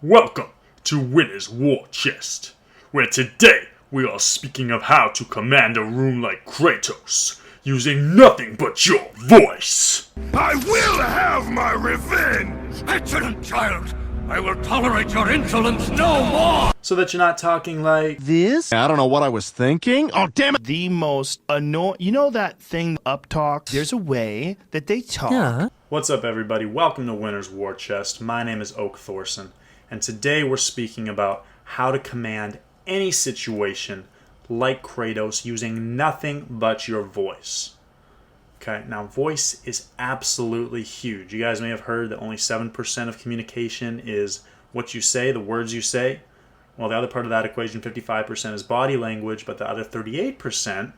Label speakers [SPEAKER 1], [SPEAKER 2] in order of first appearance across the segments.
[SPEAKER 1] Welcome to Winner's Warchest, where today we are speaking of how to command a room like Kratos, using nothing but your voice.
[SPEAKER 2] I will have my revenge! Excellent child! I will tolerate your insolence no more!
[SPEAKER 1] So that you're not talking like
[SPEAKER 3] This?
[SPEAKER 4] I don't know what I was thinking. Oh, damn it.
[SPEAKER 3] The most annoying. You know that thing, up talk? There's a way that they talk.
[SPEAKER 4] Yeah.
[SPEAKER 1] What's up, everybody? Welcome to Winner's Warchest. My name is Oak Thorson, and today we're speaking about how to command any situation like Kratos using nothing but your voice. Okay, now voice is absolutely huge. You guys may have heard that only 7% of communication is what you say, the words you say. Well, the other part of that equation, 55%, is body language, but the other 38%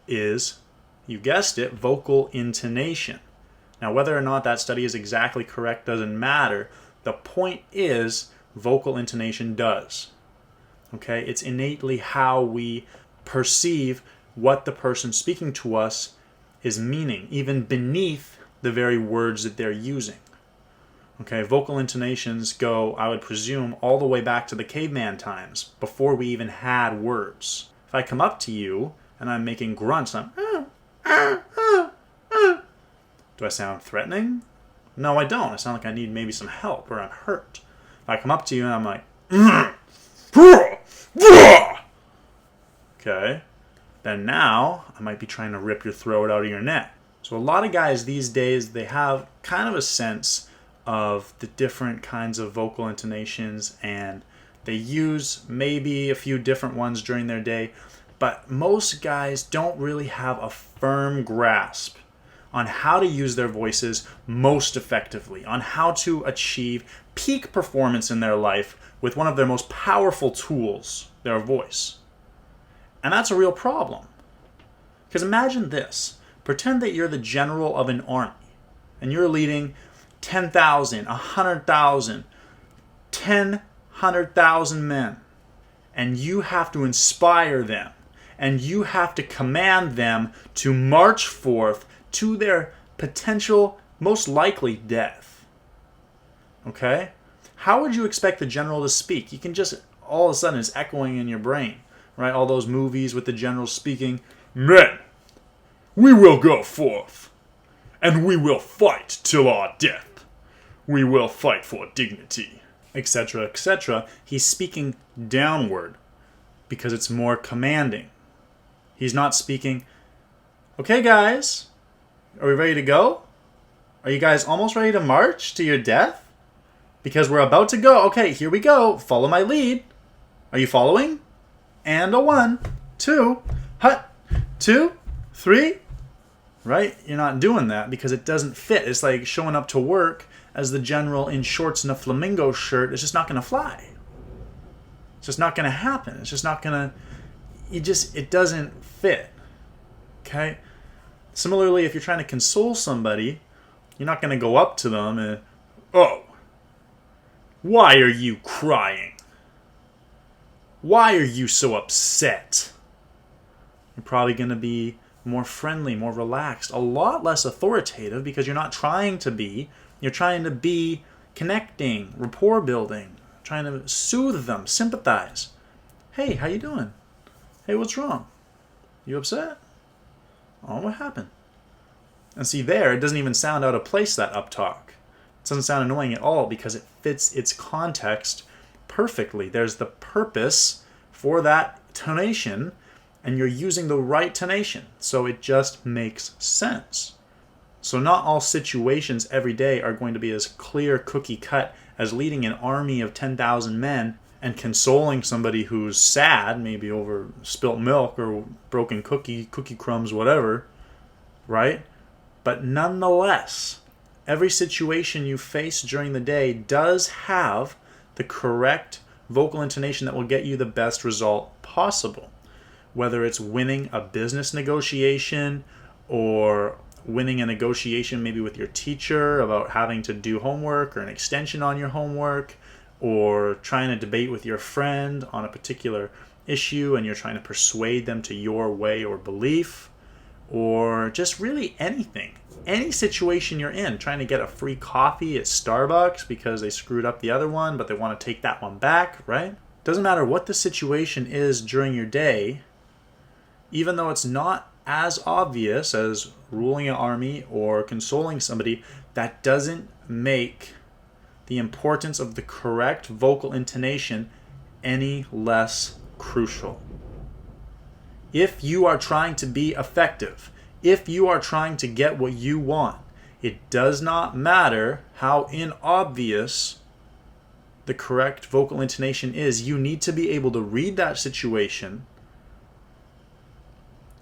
[SPEAKER 1] is, you guessed it, vocal intonation. Now, whether or not that study is exactly correct doesn't matter. The point is, vocal intonation does. Okay? It's innately how we perceive what the person speaking to us is meaning, even beneath the very words that they're using. Okay? Vocal intonations go, I would presume, all the way back to the caveman times, before we even had words. If I come up to you and I'm making grunts, I'm do I sound threatening? No, I don't. I sound like I need maybe some help or I'm hurt. If I come up to you and I'm like, okay, then now I might be trying to rip your throat out of your neck. So a lot of guys these days, they have kind of a sense of the different kinds of vocal intonations, and they use maybe a few different ones during their day, but most guys don't really have a firm grasp on how to use their voices most effectively, on how to achieve peak performance in their life with one of their most powerful tools, their voice. And that's a real problem. Because imagine this. Pretend that you're the general of an army, and you're leading 10,000, 100,000, 100,000 men, and you have to inspire them, and you have to command them to march forth to their potential, most likely, death. Okay? How would you expect the general to speak? You can just, all of a sudden, it's echoing in your brain, right? All those movies with the general speaking, men, we will go forth, and we will fight till our death. We will fight for dignity, etc., etc. He's speaking downward because it's more commanding. He's not speaking, okay, guys, are we ready to go? Are you guys almost ready to march to your death? Because we're about to go. Okay, here we go. Follow my lead. Are you following? And a 1, 2, hut, 2, 3. Right? You're not doing that because it doesn't fit. It's like showing up to work as the general in shorts and a flamingo shirt. It's just not going to fly. It's just not going to happen. It's just not going to... It doesn't fit. Okay? Similarly, if you're trying to console somebody, you're not going to go up to them and, oh, why are you crying? Why are you so upset? You're probably going to be more friendly, more relaxed, a lot less authoritative because you're not trying to be. You're trying to be connecting, rapport building, trying to soothe them, sympathize. Hey, how you doing? Hey, what's wrong? You upset? Oh, what happened? And see there, it doesn't even sound out of place, that up talk. It doesn't sound annoying at all because it fits its context perfectly. There's the purpose for that tonation, and you're using the right tonation. So it just makes sense. So not all situations every day are going to be as clear cookie cut as leading an army of 10,000 men and consoling somebody who's sad, maybe over spilt milk or broken cookie crumbs, whatever, right? But nonetheless, every situation you face during the day does have the correct vocal intonation that will get you the best result possible. Whether it's winning a business negotiation or winning a negotiation maybe with your teacher about having to do homework or an extension on your homework, or trying to debate with your friend on a particular issue and you're trying to persuade them to your way or belief, or just really anything. Any situation you're in, trying to get a free coffee at Starbucks because they screwed up the other one, but they want to take that one back, right? Doesn't matter what the situation is during your day, even though it's not as obvious as ruling an army or consoling somebody, that doesn't make the importance of the correct vocal intonation any less crucial. If you are trying to be effective, if you are trying to get what you want, it does not matter how inobvious the correct vocal intonation is. You need to be able to read that situation.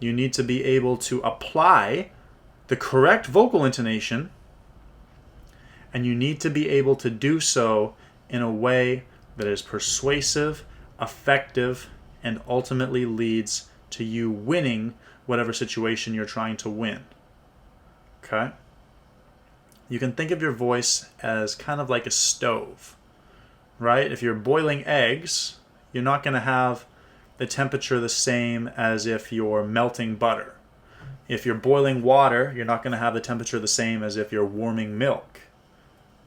[SPEAKER 1] You need to be able to apply the correct vocal intonation, and you need to be able to do so in a way that is persuasive, effective, and ultimately leads to you winning whatever situation you're trying to win. Okay? You can think of your voice as kind of like a stove, right? If you're boiling eggs, you're not going to have the temperature the same as if you're melting butter. If you're boiling water, you're not going to have the temperature the same as if you're warming milk,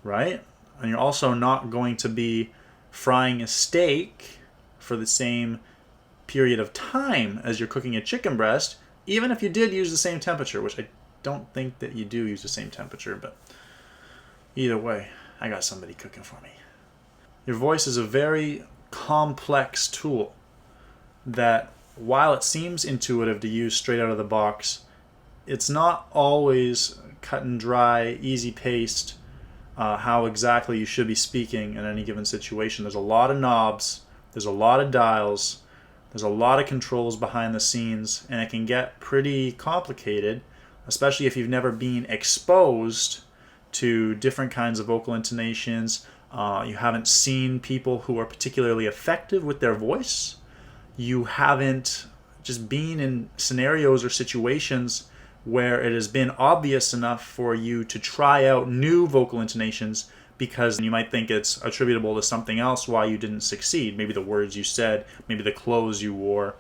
[SPEAKER 1] right? And you're also not going to be frying a steak for the same period of time as you're cooking a chicken breast, even if you did use the same temperature, which I don't think that you do use the same temperature, but either way, I got somebody cooking for me. Your voice is a very complex tool that, while it seems intuitive to use straight out of the box, it's not always cut and dry, easy paced, how exactly you should be speaking in any given situation. There's a lot of knobs, there's a lot of dials, there's a lot of controls behind the scenes, and it can get pretty complicated, especially if you've never been exposed to different kinds of vocal intonations. You haven't seen people who are particularly effective with their voice. You haven't just been in scenarios or situations where it has been obvious enough for you to try out new vocal intonations, because you might think it's attributable to something else why you didn't succeed. Maybe the words you said, maybe the clothes you wore,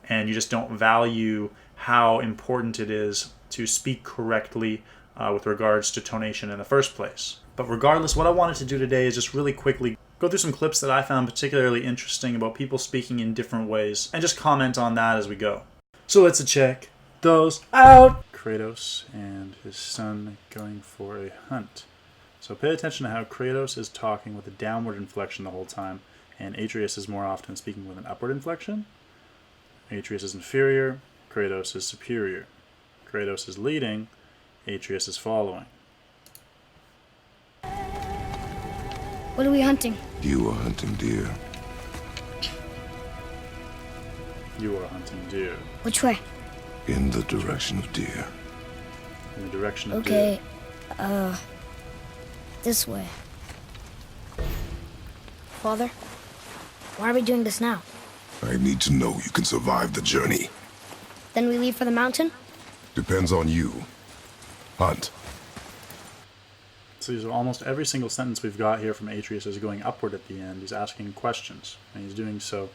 [SPEAKER 1] and you just don't value how important it is to speak correctly with regards to tonation in the first place. But regardless, what I wanted to do today is just really quickly go through some clips that I found particularly interesting about people speaking in different ways, and just comment on that as we go. So let's check those out. Kratos and his son going for a hunt. So pay attention to how Kratos is talking with a downward inflection the whole time, and Atreus is more often speaking with an upward inflection. Atreus is inferior, Kratos is superior. Kratos is leading, Atreus is following.
[SPEAKER 5] What are we hunting?
[SPEAKER 2] You are hunting deer.
[SPEAKER 1] You are hunting deer.
[SPEAKER 5] Which way?
[SPEAKER 2] In the direction of deer.
[SPEAKER 1] In the direction of deer.
[SPEAKER 5] Okay, this way. Father, why are we doing this now?
[SPEAKER 2] I need to know you can survive the journey.
[SPEAKER 5] Then we leave for the mountain?
[SPEAKER 2] Depends on you. Hunt.
[SPEAKER 1] So almost every single sentence we've got here from Atreus is going upward at the end. He's asking questions, and he's doing so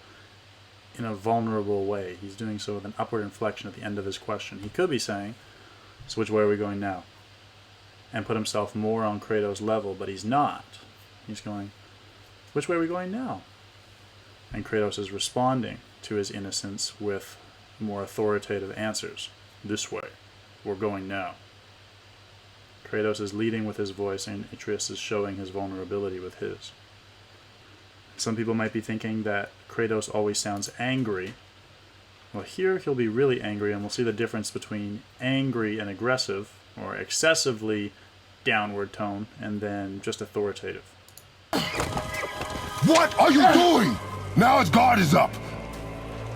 [SPEAKER 1] in a vulnerable way. He's doing so with an upward inflection at the end of his question. He could be saying, so which way are we going now? And put himself more on Kratos' level, but he's not. He's going, which way are we going now? And Kratos is responding to his innocence with more authoritative answers. This way. We're going now. Kratos is leading with his voice, and Atreus is showing his vulnerability with his. Some people might be thinking that Kratos always sounds angry. Well, here he'll be really angry, and we'll see the difference between angry and aggressive, or excessively downward tone, and then just authoritative.
[SPEAKER 2] What are you doing? Now his guard is up.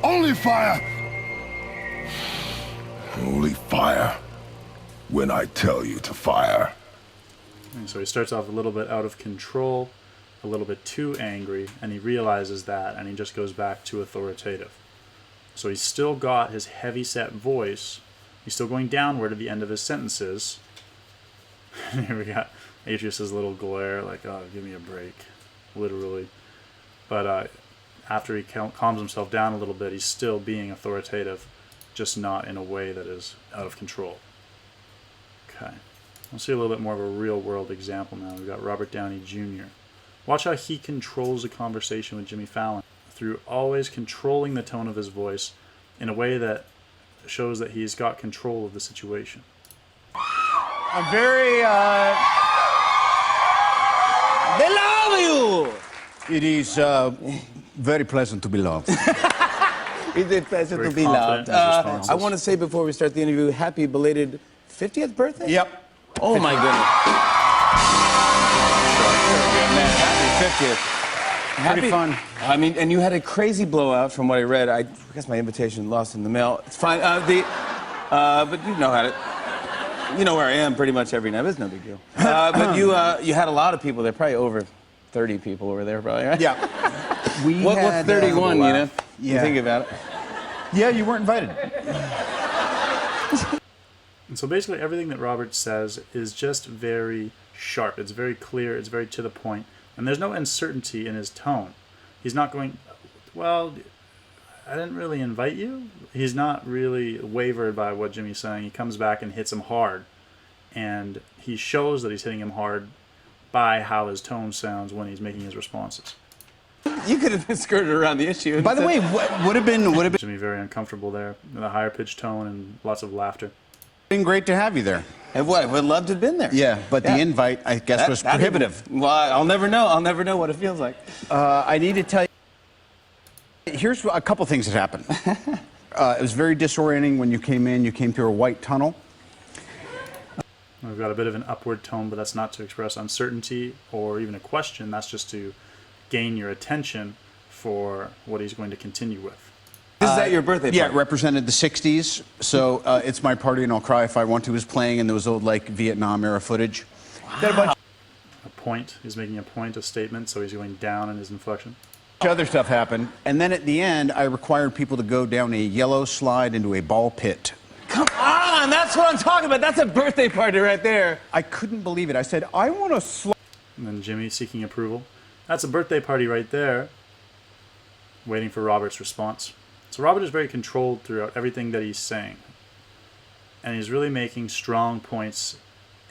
[SPEAKER 2] Only fire. Only fire when I tell you to fire.
[SPEAKER 1] And so he starts off a little bit out of control, a little bit too angry, and he realizes that, and he just goes back to authoritative. So he's still got his heavy-set voice. He's still going downward at the end of his sentences. Here we got Atreus' little glare, like, oh, give me a break, literally. But after he calms himself down a little bit, he's still being authoritative. just not in a way that is out of control. Okay. We'll see a little bit more of a real-world example now. We've got Robert Downey Jr. Watch how he controls the conversation with Jimmy Fallon through always controlling the tone of his voice in a way that shows that he's got control of the situation.
[SPEAKER 6] I'm very, they love you!
[SPEAKER 7] It is very pleasant to be loved.
[SPEAKER 6] It is pleasant
[SPEAKER 1] Very
[SPEAKER 6] to be
[SPEAKER 1] confident
[SPEAKER 6] loved.
[SPEAKER 1] in his responses.
[SPEAKER 6] I want to say before we start the interview, happy belated 50th birthday?
[SPEAKER 7] Yep.
[SPEAKER 6] Oh my goodness. Man, happy 50th.
[SPEAKER 7] Pretty fun.
[SPEAKER 6] I mean, and you had a crazy blowout from what I read. I guess my invitation lost in the mail. It's fine. But you know how to. You know where I am pretty much every night. It's no big deal. But you had a lot of people there. Probably over 30 people were there, probably. Right?
[SPEAKER 7] Yeah.
[SPEAKER 6] What's 31? You know.
[SPEAKER 7] Yeah.
[SPEAKER 6] You think about it.
[SPEAKER 7] Yeah, you weren't invited.
[SPEAKER 1] And so basically everything that Robert says is just very sharp. It's very clear. It's very to the point. And there's no uncertainty in his tone. He's not going, well, I didn't really invite you. He's not really wavered by what Jimmy's saying. He comes back and hits him hard. And he shows that he's hitting him hard by how his tone sounds when he's making his responses.
[SPEAKER 6] You could have skirted around the issue.
[SPEAKER 7] By the way, what would have been
[SPEAKER 1] Jimmy very uncomfortable there with a higher pitched tone and lots of laughter.
[SPEAKER 7] great to have you there.
[SPEAKER 6] And what? I would love to have been there.
[SPEAKER 7] Yeah, but the invite, I guess, was prohibitive.
[SPEAKER 6] Well, I'll never know. I'll never know what it feels like.
[SPEAKER 7] I need to tell you, here's a couple things that happened. It was very disorienting when you came in. You came through a white tunnel.
[SPEAKER 1] We've got a bit of an upward tone, but that's not to express uncertainty or even a question. That's just to gain your attention for what he's going to continue with.
[SPEAKER 6] Is that your birthday party?
[SPEAKER 7] Yeah, it represented the 60s. So It's My Party and I'll Cry If I Want To was playing, and there was old, like, Vietnam-era footage.
[SPEAKER 1] A point. He's making a point, a statement, so he's going down in his inflection.
[SPEAKER 7] Other stuff happened. And then at the end, I required people to go down a yellow slide into a ball pit.
[SPEAKER 6] Come on, that's what I'm talking about. That's a birthday party right there.
[SPEAKER 7] I couldn't believe it. I said, I want to slide.
[SPEAKER 1] And then Jimmy seeking approval. That's a birthday party right there, waiting for Robert's response. So Robert is very controlled throughout everything that he's saying. And he's really making strong points,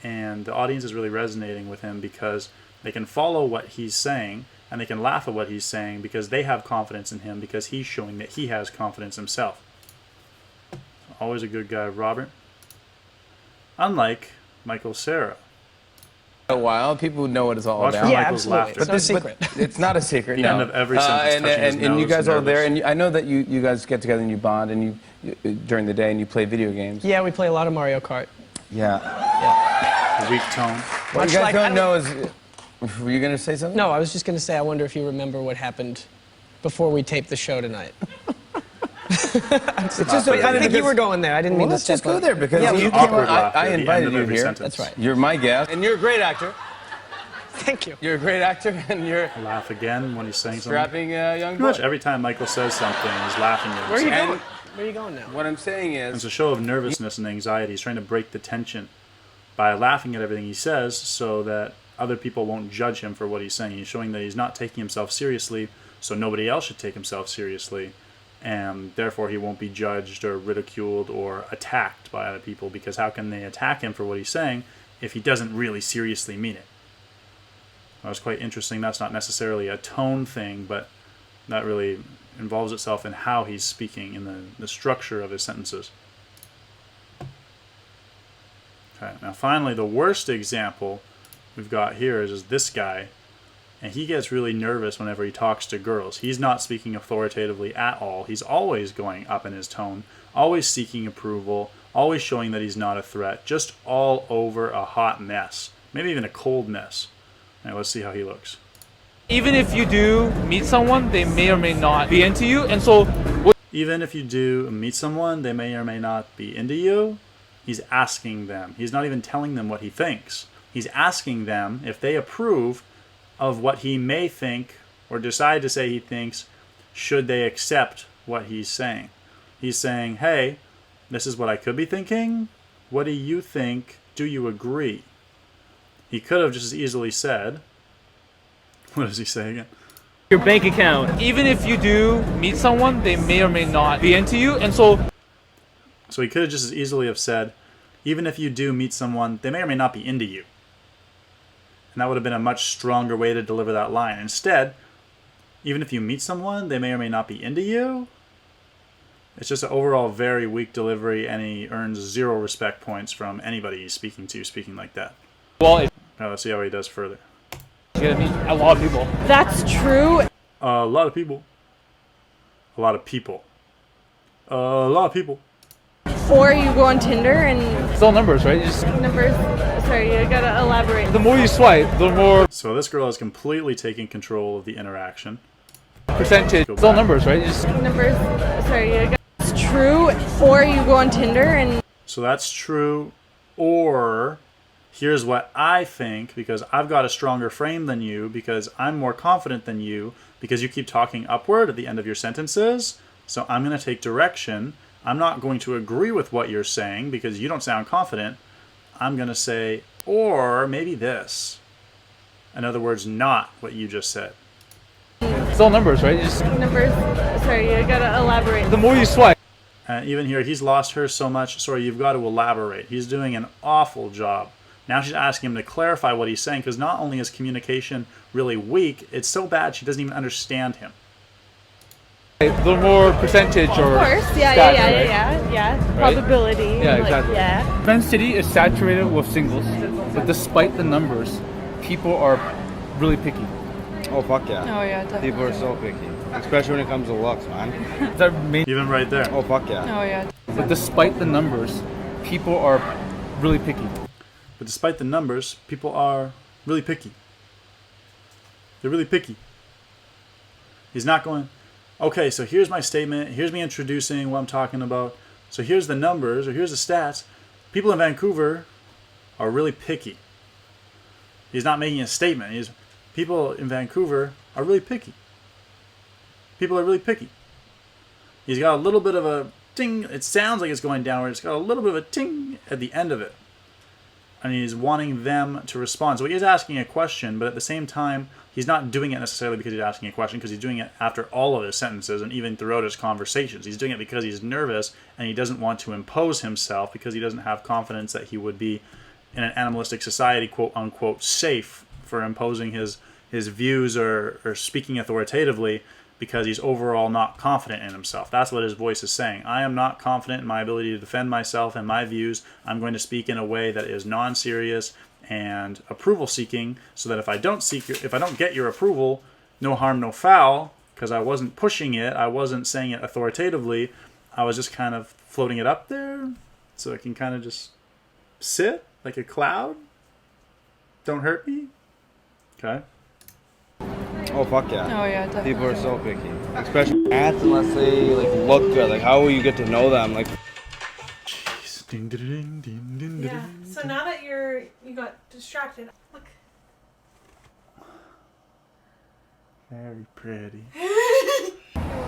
[SPEAKER 1] and the audience is really resonating with him because they can follow what he's saying, and they can laugh at what he's saying because they have confidence in him, because he's showing that he has confidence himself. Always a good guy, Robert. Unlike Michael Cera.
[SPEAKER 6] A while, people know what it's all
[SPEAKER 1] Watch
[SPEAKER 6] about.
[SPEAKER 1] for
[SPEAKER 8] Yeah,
[SPEAKER 1] Michael's
[SPEAKER 8] absolutely.
[SPEAKER 1] laughter.
[SPEAKER 8] It's no secret.
[SPEAKER 6] It's not a secret.
[SPEAKER 1] The
[SPEAKER 6] no.
[SPEAKER 1] end of every sentence touching his
[SPEAKER 6] and you
[SPEAKER 1] nose,
[SPEAKER 6] guys are there,
[SPEAKER 1] nervous.
[SPEAKER 6] and I know that you guys get together and you bond, and you during the day and you play video games.
[SPEAKER 8] Yeah, we play a lot of Mario Kart.
[SPEAKER 6] Yeah.
[SPEAKER 1] A weak tone.
[SPEAKER 6] What
[SPEAKER 8] Much
[SPEAKER 6] you guys
[SPEAKER 8] like-
[SPEAKER 6] don't know is, were you gonna say something?
[SPEAKER 8] No, I was just going to say, I wonder if you remember what happened before we taped the show tonight.
[SPEAKER 6] It's just so
[SPEAKER 8] I
[SPEAKER 6] funny
[SPEAKER 8] think you
[SPEAKER 6] because-
[SPEAKER 8] were going there. I didn't
[SPEAKER 6] Well,
[SPEAKER 8] mean
[SPEAKER 6] let's
[SPEAKER 8] to step
[SPEAKER 6] just go
[SPEAKER 8] on-
[SPEAKER 6] there because
[SPEAKER 8] Yeah,
[SPEAKER 6] you
[SPEAKER 8] we-
[SPEAKER 6] came
[SPEAKER 1] Awkward
[SPEAKER 6] on.
[SPEAKER 1] laughter
[SPEAKER 6] I
[SPEAKER 1] at the end
[SPEAKER 6] invited
[SPEAKER 1] of
[SPEAKER 6] you
[SPEAKER 1] every
[SPEAKER 6] here.
[SPEAKER 1] sentence.
[SPEAKER 8] That's right.
[SPEAKER 6] You're my guest, and you're a great actor.
[SPEAKER 8] Thank you.
[SPEAKER 6] You're a great actor, and you're
[SPEAKER 1] Laugh again when he's saying something.
[SPEAKER 6] strapping young
[SPEAKER 1] Pretty much
[SPEAKER 6] boy.
[SPEAKER 1] every time Michael says something, he's laughing at
[SPEAKER 8] Where are you
[SPEAKER 1] himself.
[SPEAKER 8] going? Where are you going now?
[SPEAKER 6] What I'm saying
[SPEAKER 1] It's
[SPEAKER 6] is,
[SPEAKER 1] a show of nervousness and anxiety. He's trying to break the tension by laughing at everything he says so that other people won't judge him for what he's saying. He's showing that he's not taking himself seriously, so nobody else should take himself seriously. And therefore he won't be judged or ridiculed or attacked by other people, because how can they attack him for what he's saying if he doesn't really seriously mean it? That was quite interesting. That's not necessarily a tone thing, but that really involves itself in how he's speaking, in the structure of his sentences. Okay, now finally, the worst example we've got here is this guy, and he gets really nervous whenever he talks to girls. He's not speaking authoritatively at all. He's always going up in his tone, always seeking approval, always showing that he's not a threat, just all over a hot mess, maybe even a cold mess. Now let's see how he looks.
[SPEAKER 9] Even if you do meet someone, they may or may not be into you, and so
[SPEAKER 1] Even if you do meet someone, they may or may not be into you. He's asking them. He's not even telling them what he thinks. He's asking them if they approve of what he may think or decide to say he thinks, should they accept what he's saying. He's saying, hey, this is what I could be thinking. What do you think? Do you agree? He could have just as easily said, what does he say again?
[SPEAKER 9] your bank account. Even if you do meet someone, they may or may not be into you, and so
[SPEAKER 1] So he could have just as easily have said, even if you do meet someone, they may or may not be into you. And that would have been a much stronger way to deliver that line. Instead, even if you meet someone, they may or may not be into you. It's just an overall very weak delivery, and he earns 0 respect points from anybody he's speaking to, speaking like that.
[SPEAKER 9] Well,
[SPEAKER 1] Now let's see how he does further.
[SPEAKER 9] you're gonna meet a lot of people.
[SPEAKER 10] That's true.
[SPEAKER 1] A lot of people. A lot of people. A lot of people.
[SPEAKER 10] Or you go on Tinder and
[SPEAKER 9] It's all numbers, right? You just,
[SPEAKER 10] numbers. Sorry, you gotta elaborate.
[SPEAKER 9] the more you swipe, the more
[SPEAKER 1] So this girl is completely taking control of the interaction.
[SPEAKER 9] percentage. It's all numbers, right? You just,
[SPEAKER 10] Numbers. Sorry, you gotta. It's true. Or you go on Tinder and
[SPEAKER 1] So that's true. Or here's what I think, because I've got a stronger frame than you, because I'm more confident than you, because you keep talking upward at the end of your sentences. So I'm going to take direction. I'm not going to agree with what you're saying because you don't sound confident. I'm going to say, or maybe this. In other words, not what you just said.
[SPEAKER 9] it's all numbers, right? You just,
[SPEAKER 10] numbers. Sorry, you gotta elaborate.
[SPEAKER 9] the more you swipe.
[SPEAKER 1] And even here, he's lost her so much. Sorry, you've got to elaborate. He's doing an awful job. Now she's asking him to clarify what he's saying, because not only is communication really weak, it's so bad she doesn't even understand him.
[SPEAKER 9] The more percentage or
[SPEAKER 10] Of course. Yeah,
[SPEAKER 9] stats,
[SPEAKER 10] yeah,
[SPEAKER 9] right?
[SPEAKER 10] yeah. Probability.
[SPEAKER 9] Yeah,
[SPEAKER 10] like,
[SPEAKER 9] exactly.
[SPEAKER 10] Yeah.
[SPEAKER 9] Defense City is saturated with singles, but despite the numbers, people are really picky.
[SPEAKER 11] Oh, fuck yeah.
[SPEAKER 10] Oh yeah. Definitely.
[SPEAKER 11] People are so picky. Especially when it comes to looks, man.
[SPEAKER 9] It's our main.
[SPEAKER 1] Even right there.
[SPEAKER 11] Oh, fuck yeah.
[SPEAKER 10] Oh yeah.
[SPEAKER 9] But despite the numbers, people are really picky.
[SPEAKER 1] But despite the numbers, people are really picky. They're really picky. He's not going, okay, so here's my statement. Here's me introducing what I'm talking about. So here's the numbers, or here's the stats. People in Vancouver are really picky. He's not making a statement. People in Vancouver are really picky. People are really picky. He's got a little bit of a ting. It sounds like it's going downward. It's got a little bit of a ting at the end of it. And he's wanting them to respond. So he is asking a question, but at the same time, he's not doing it necessarily because he's asking a question, because he's doing it after all of his sentences and even throughout his conversations. He's doing it because he's nervous and he doesn't want to impose himself, because he doesn't have confidence that he would be in an animalistic society, quote unquote, safe for imposing his views or speaking authoritatively, because he's overall not confident in himself. That's what his voice is saying. I am not confident in my ability to defend myself and my views. I'm going to speak in a way that is non-serious and approval-seeking, so that if I don't get your approval, no harm, no foul, because I wasn't pushing it, I wasn't saying it authoritatively, I was just kind of floating it up there, so it can kind of just sit like a cloud. Don't hurt me. Okay.
[SPEAKER 11] Oh, fuck yeah.
[SPEAKER 10] Oh yeah. Definitely.
[SPEAKER 11] People are so picky. Especially ads, unless they like look good. Like, how will you get to know them? Like,
[SPEAKER 1] Jeez. Ding, ding, ding, ding, ding,
[SPEAKER 12] Yeah.
[SPEAKER 1] ding.
[SPEAKER 12] So now that you got distracted, look.
[SPEAKER 1] Very pretty.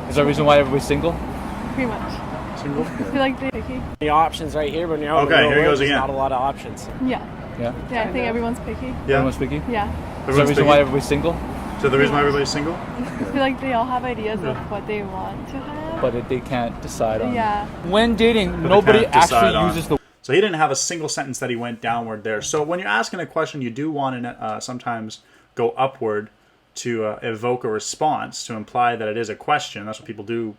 [SPEAKER 9] Is there a reason why everybody's single?
[SPEAKER 10] Pretty much.
[SPEAKER 1] Single?
[SPEAKER 10] I feel like they're picky.
[SPEAKER 8] The options right here, but when you're out in the
[SPEAKER 1] Okay,
[SPEAKER 8] real
[SPEAKER 1] here he
[SPEAKER 8] world,
[SPEAKER 1] goes
[SPEAKER 8] there's
[SPEAKER 1] again.
[SPEAKER 8] not a lot of options.
[SPEAKER 10] Yeah.
[SPEAKER 9] Yeah.
[SPEAKER 10] Yeah. I think everyone's picky.
[SPEAKER 1] Yeah.
[SPEAKER 9] Everyone's picky?
[SPEAKER 10] Yeah.
[SPEAKER 9] Is there a reason why everybody's single?
[SPEAKER 1] So the reason why everybody's single?
[SPEAKER 10] I feel like they all have ideas of what they want to have.
[SPEAKER 9] But they can't decide on.
[SPEAKER 10] Yeah.
[SPEAKER 9] When dating,
[SPEAKER 1] But they
[SPEAKER 9] nobody
[SPEAKER 1] can't decide
[SPEAKER 9] actually
[SPEAKER 1] on.
[SPEAKER 9] uses the.
[SPEAKER 1] So he didn't have a single sentence that he went downward there. So when you're asking a question, you do want to sometimes go upward to evoke a response, to imply that it is a question. That's what people do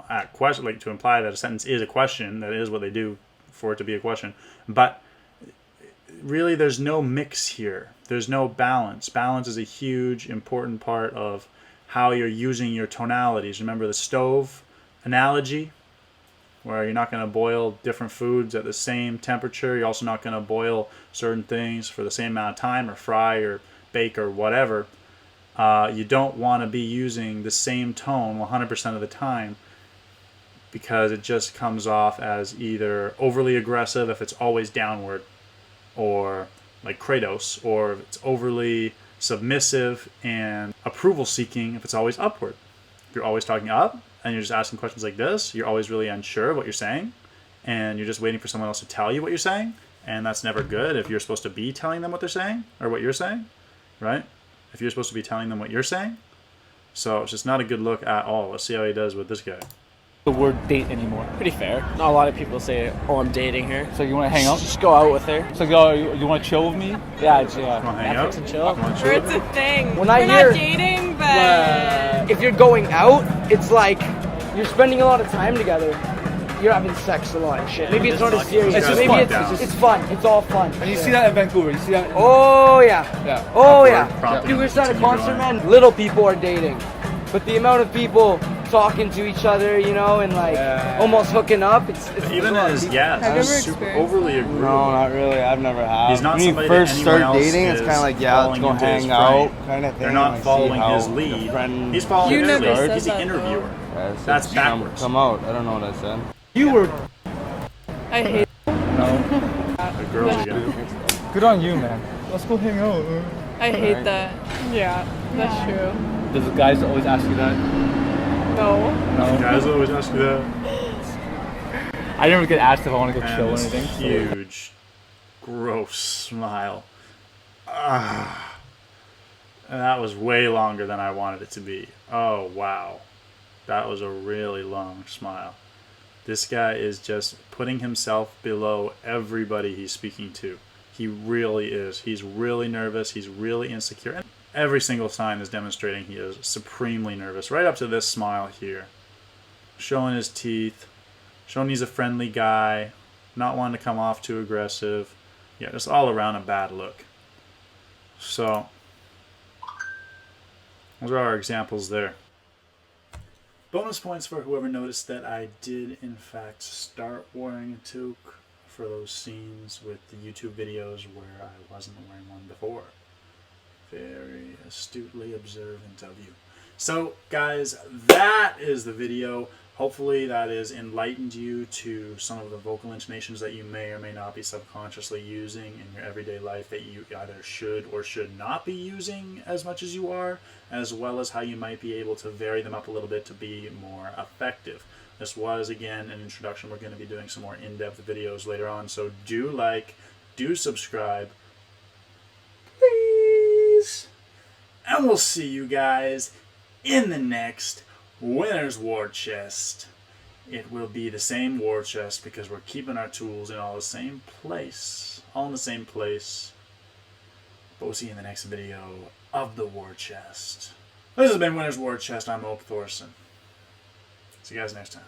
[SPEAKER 1] at question, like to imply that a sentence is a question. That is what they do for it to be a question. But really, there's no mix here. There's no balance. Balance is a huge, important part of how you're using your tonalities. Remember the stove analogy, where you're not going to boil different foods at the same temperature. You're also not going to boil certain things for the same amount of time, or fry or bake or whatever. You don't want to be using the same tone 100% of the time, because it just comes off as either overly aggressive if it's always downward, or like Kratos, or if it's overly submissive and approval seeking if it's always upward. If you're always talking up and you're just asking questions like this, you're always really unsure of what you're saying, and you're just waiting for someone else to tell you what you're saying, and that's never good if you're supposed to be telling them what they're saying, or what you're saying, right? If you're supposed to be telling them what you're saying. So it's just not a good look at all. Let's see how he does with this guy.
[SPEAKER 9] the word date anymore.
[SPEAKER 8] Pretty fair. Not a lot of people say, "Oh, I'm dating her."
[SPEAKER 9] So you want to hang out?
[SPEAKER 8] Just go out with her.
[SPEAKER 9] So you want to chill with me?
[SPEAKER 8] Yeah,
[SPEAKER 1] hang out?
[SPEAKER 8] Netflix and chill.
[SPEAKER 12] Or it's a thing.
[SPEAKER 8] When
[SPEAKER 12] We're
[SPEAKER 8] I
[SPEAKER 12] not
[SPEAKER 8] hear-
[SPEAKER 12] dating, but
[SPEAKER 8] If you're going out, it's like you're spending a lot of time together. You're having sex a lot and shit. Maybe it's not as serious.
[SPEAKER 9] It's just
[SPEAKER 8] Maybe
[SPEAKER 9] fun.
[SPEAKER 8] it's fun. It's all fun.
[SPEAKER 9] And you see that in Vancouver. You see that.
[SPEAKER 8] Oh yeah.
[SPEAKER 9] Yeah.
[SPEAKER 8] Oh yeah.
[SPEAKER 1] prompting
[SPEAKER 8] You were at a
[SPEAKER 1] continue
[SPEAKER 8] concert,
[SPEAKER 1] going.
[SPEAKER 8] man. Little people are dating, but the amount of people talking to each other, you know, and like almost hooking up, it's
[SPEAKER 1] Even as
[SPEAKER 12] Have you ever
[SPEAKER 1] super
[SPEAKER 12] experienced
[SPEAKER 1] overly agreeable.
[SPEAKER 11] No, not really. I've never had.
[SPEAKER 1] He's not
[SPEAKER 11] when you
[SPEAKER 1] somebody
[SPEAKER 11] first
[SPEAKER 1] that
[SPEAKER 11] start
[SPEAKER 1] anyone else
[SPEAKER 11] dating, it's
[SPEAKER 1] is
[SPEAKER 11] kind of like, yeah, let's
[SPEAKER 1] falling
[SPEAKER 11] go
[SPEAKER 1] into his
[SPEAKER 11] hang out,
[SPEAKER 1] frame.
[SPEAKER 11] kind of thing.
[SPEAKER 1] They're not
[SPEAKER 11] like, see
[SPEAKER 1] following
[SPEAKER 11] how
[SPEAKER 1] his
[SPEAKER 11] the
[SPEAKER 1] lead.
[SPEAKER 11] friend-
[SPEAKER 1] He's following
[SPEAKER 12] You
[SPEAKER 1] their
[SPEAKER 12] never
[SPEAKER 1] lead.
[SPEAKER 12] said
[SPEAKER 1] He's the
[SPEAKER 12] that,
[SPEAKER 1] interviewer.
[SPEAKER 11] Yeah, I said
[SPEAKER 1] That's
[SPEAKER 11] come-
[SPEAKER 1] backwards.
[SPEAKER 11] Come out. I don't know what I said.
[SPEAKER 9] You were.
[SPEAKER 12] I hate
[SPEAKER 1] The girls are gonna.
[SPEAKER 9] Good on you, man. Let's go hang out.
[SPEAKER 12] I hate that. Yeah, that's true.
[SPEAKER 9] Does the guys always ask you that?
[SPEAKER 12] No.
[SPEAKER 9] No.
[SPEAKER 1] Guys always ask you that.
[SPEAKER 9] I never get asked if I want to go chill or
[SPEAKER 1] And this
[SPEAKER 9] anything.
[SPEAKER 1] huge, gross smile. Ah. And that was way longer than I wanted it to be. Oh, wow. That was a really long smile. This guy is just putting himself below everybody he's speaking to. He really is. He's really nervous. He's really insecure. And every single sign is demonstrating he is supremely nervous. Right up to this smile here. Showing his teeth. Showing he's a friendly guy. Not wanting to come off too aggressive. Yeah, just all around a bad look. So, those are our examples there. Bonus points for whoever noticed that I did, in fact, start wearing a toque for those scenes with the YouTube videos where I wasn't wearing one before. Very astutely observant of you. So, guys, that is the video. Hopefully that has enlightened you to some of the vocal intonations that you may or may not be subconsciously using in your everyday life that you either should or should not be using as much as you are, as well as how you might be able to vary them up a little bit to be more effective. This was, again, an introduction. We're going to be doing some more in-depth videos later on, so do like, do subscribe, please, and we'll see you guys in the next Winner's War Chest. It will be the same war chest because we're keeping our tools in all the same place. All in the same place. But we'll see you in the next video of the War Chest. This has been Winner's War Chest. I'm Oak Thorson. See you guys next time.